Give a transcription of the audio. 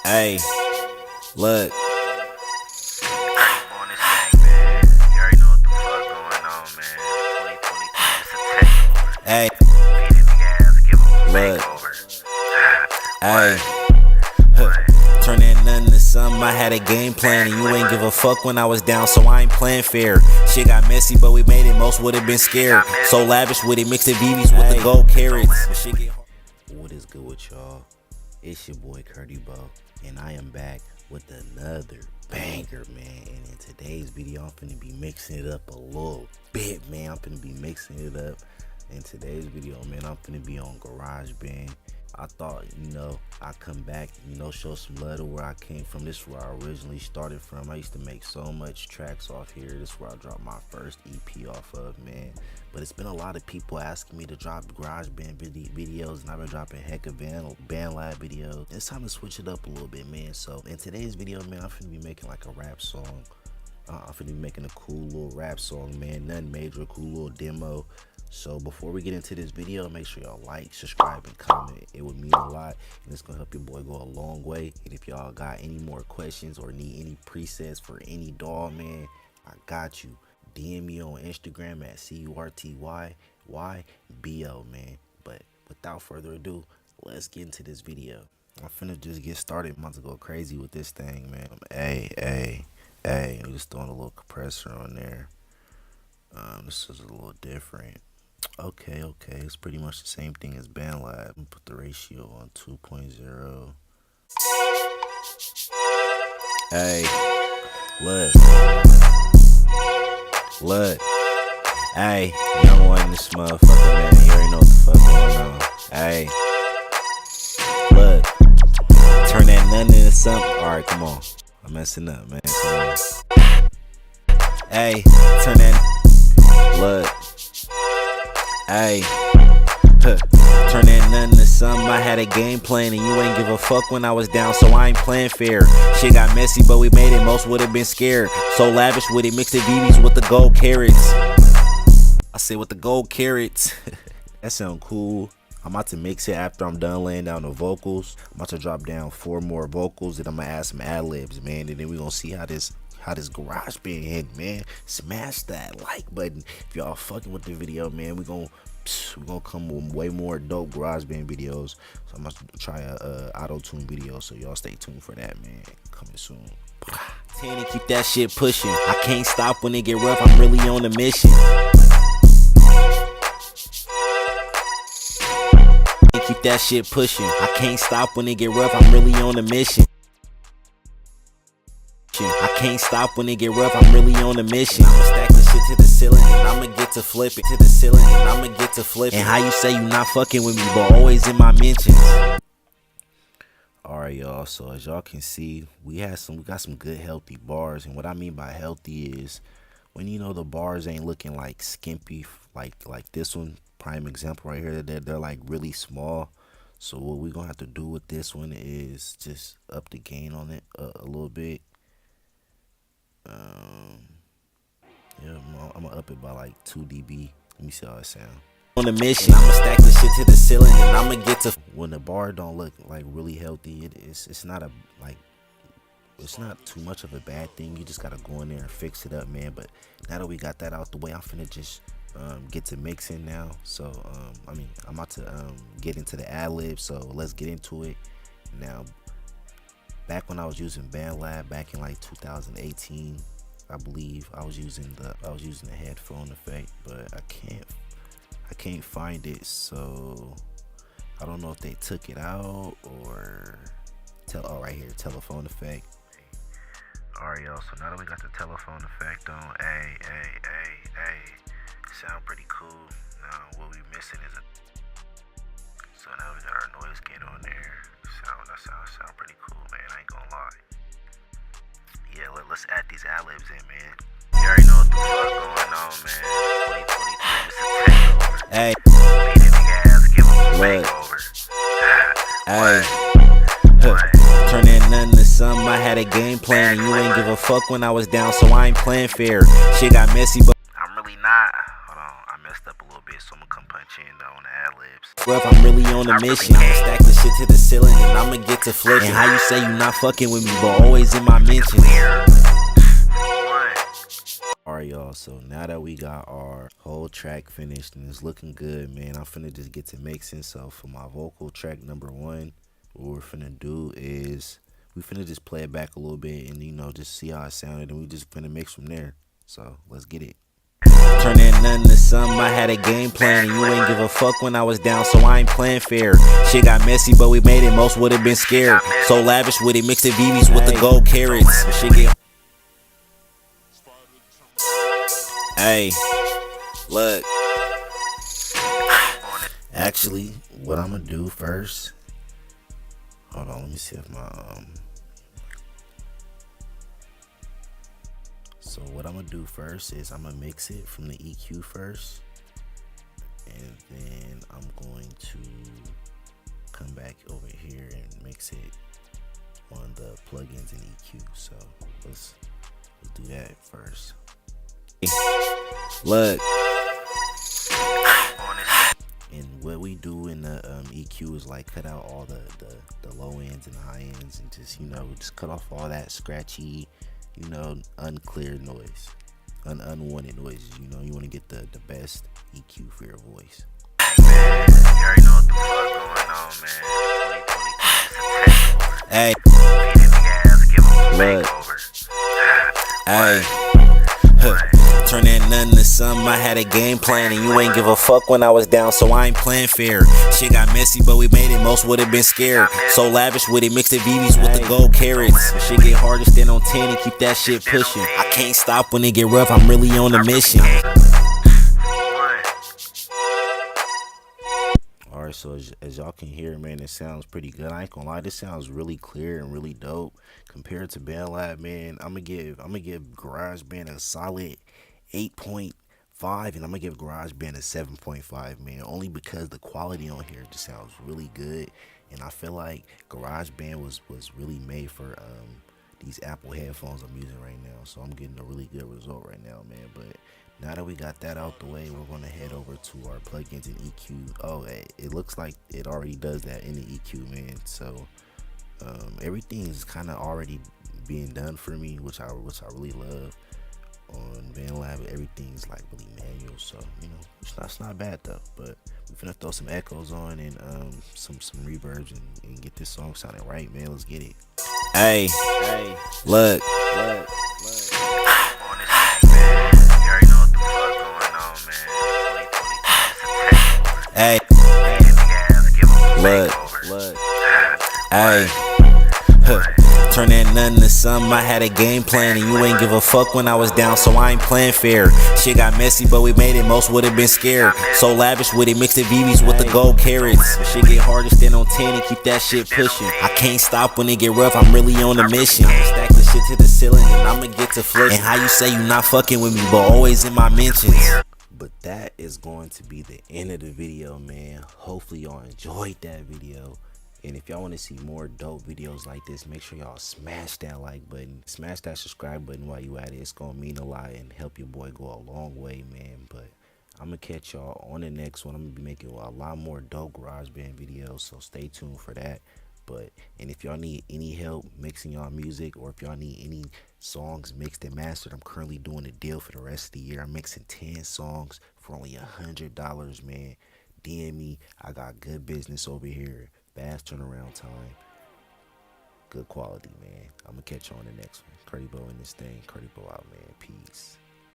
Hey, look. On this thing, man. You already know what the fuck going on, man. 2022, it's a takeover. Hey, Beat his ass, give him a look. makeover. Hey, What? turn that nothing to something. I had a game plan and you ain't give a fuck when I was down, so I ain't playing fair. Shit got messy, but we made it. Most would've been scared. So lavish with it, mixed the VVs with the gold carrots. What is good with y'all? It's your boy Curdy Bo, and I am back with another banger, man. And in today's video, I'm finna be mixing it up a little bit, man. I'm finna be mixing it up. In today's video, man, I'm finna be on GarageBand. I thought, I'd come back, show some love to where I came from. This is where I originally started from. I used to make so much tracks off here. This is where I dropped my first EP off of, man. But it's been a lot of people asking me to drop GarageBand videos, and I've been dropping heck of band lab videos. It's time to switch it up a little bit, man. So in today's video, man, I'm finna be making like a rap song. I'm finna be making a cool little rap song, man. Nothing major, cool little demo. So before we get into this video, make sure y'all like, subscribe, and comment. It would mean a lot, and it's gonna help your boy go a long way. And if y'all got any more questions or need any presets for any DAW, man, I got you. DM me on Instagram at CURTYYBO, man. But without further ado, let's get into this video. I'm finna just get started. I'm about to go crazy with this thing, man. Hey, I'm just throwing a little compressor on there. This is a little different. Okay, it's pretty much the same thing as BandLab. Put the ratio on 2.0. Hey, look. Hey, young one in this motherfucker, man. You already know what the fuck going on. Hey, look. Turn that nothing into something. Alright, come on. I'm messing up, man. Come on. Hey, turn that. Look. Hey, turn that nothing to something. I had a game plan and you ain't give a fuck when I was down, so I ain't playing fair. Shit got messy, but we made it. Most would've been scared. So lavish with it, mixed the VVs with the gold carrots. I said with the gold carrots. That sound cool. I'm about to mix it after I'm done laying down the vocals. I'm about to drop down 4 more vocals, and I'm gonna add some ad-libs, man. And then we gonna see how this GarageBand hit, man. Smash that like button if y'all fucking with the video, man. We gonna come with way more dope GarageBand videos. So I'm gonna try a auto-tune video, so y'all stay tuned for that, man. Coming soon. 10 and keep that shit pushing. I can't stop when it get rough. I'm really on a mission. And keep that shit pushing. I can't stop when it get rough. I'm really on a mission. I can't stop when it get rough, I'm really on a mission. I'ma stack this shit to the ceiling and I'ma get to flip it. To the ceiling and I'ma get to flip it. And how you say you not fucking with me, but always in my mentions. Alright, y'all, so as y'all can see, we got some good healthy bars. And what I mean by healthy is when the bars ain't looking like skimpy, like this one, prime example right here, they're like really small. So what we gonna have to do with this one is just up the gain on it a little bit. Yeah, I'm gonna up it by like 2 dB. Let me see how it sound. On a mission, I'ma stack this shit to the ceiling and I'ma get to. When the bar don't look like really healthy, it's not too much of a bad thing. You just gotta go in there and fix it up, man. But now that we got that out the way, I'm finna just get to mixing now. So I'm about to get into the ad-lib. So let's get into it now. Back when I was using BandLab back in like 2018, I believe I was using the headphone effect, but I can't find it, so I don't know if they took it out or right here, telephone effect. Alright, y'all, so now that we got the telephone effect on, hey, sound pretty cool. Now what we missing is so now we got our noise gate on there. That sound pretty cool, man. I ain't gonna lie. Yeah, let's add these ad-libs in, man. You already know what the fuck going on, man. 2022, it's a takeover. Hey, Beat his ass, give him a makeover. Hey, turn that nothing to something. I had a game plan and you ain't give a fuck when I was down, so I ain't playing fair. Shit got messy, but I'm really not. Hold on, I messed up a little bit, so I'm gonna come punch in though on the ad libs. Well, if I'm really on a mission, I'ma stack the shit to the ceiling and I'ma get to flipping. And how you say you not fucking with me, but always in my mentions. Alright, y'all, so now that we got our whole track finished and it's looking good, man, I'm finna just get to mixing. So for my vocal track number 1, what we're finna do is we finna just play it back a little bit and, you know, just see how it sounded, and we just finna mix from there. So let's get it. Turn that nothing to something. I had a game plan and you ain't give a fuck when I was down, so I ain't playing fair. Shit got messy, but we made it. Most would've been scared. So lavish with it, mixed the VVs with the gold carrots. Shit get. Hey, look. Actually, what I'm gonna do first. Hold on, let me see if my So what I'm gonna do first is I'm gonna mix it from the EQ first, and then I'm going to come back over here and mix it on the plugins and EQ. So let's do that first. Look. And what we do in the EQ is like cut out all the low ends and high ends, and just, you know, just cut off all that scratchy, you know, unclear noise, unwanted noises. You know, you want to get the best EQ for your voice. Man, you already know what the fuck going on, man. 2020 Hey, look. Hey. Turn that nothing to something. I had a game plan and you ain't give a fuck when I was down, so I ain't playing fair. Shit got messy, but we made it. Most would've been scared. So lavish with it, mixed the VVs with the gold carrots. Shit get hard to stand on 10 and keep that shit pushing. I can't stop when it get rough. I'm really on a mission. Alright, so as y'all can hear, man, it sounds pretty good. I ain't gonna lie, this sounds really clear and really dope compared to BandLab, man. I'm gonna give GarageBand a solid 8.5, and I'm gonna give GarageBand a 7.5, man, only because the quality on here just sounds really good, and I feel like GarageBand was really made for these Apple headphones I'm using right now. So I'm getting a really good result right now, man. But now that we got that out the way, we're gonna head over to our plugins and EQ. Oh, it looks like it already does that in the EQ, man. So everything is kind of already being done for me, which I really love. On BandLab, everything's like really manual, so, you know, it's not bad though. But we're finna throw some echoes on and some reverbs and get this song sounding right, man. Let's get it. Hey, look. Hey, look. Hey. Turn that nothing to something. I had a game plan and you ain't give a fuck when I was down, so I ain't playing fair. Shit got messy, but we made it. Most would've been scared. So lavish with it, mixed the VVs with the gold carrots. Shit get hard to stand on 10 and keep that shit pushing. I can't stop when it get rough. I'm really on a mission. Stack the shit to the ceiling and I'ma get to flipping. And how you say you not fucking with me, but always in my mentions. But that is going to be the end of the video, man. Hopefully y'all enjoyed that video. And if y'all want to see more dope videos like this, make sure y'all smash that like button, smash that subscribe button while you at it. It's gonna mean a lot and help your boy go a long way, man. But I'm gonna catch y'all on the next one. I'm gonna be making a lot more dope GarageBand videos, so stay tuned for that. And if y'all need any help mixing y'all music, or if y'all need any songs mixed and mastered, I'm currently doing a deal for the rest of the year. I'm mixing 10 songs for only $100, man. DM me. I got good business over here. Fast turnaround time, good quality, man. I'm gonna catch you on the next one. Curdy Bo in this thing. Curdy Bo out, man. Peace.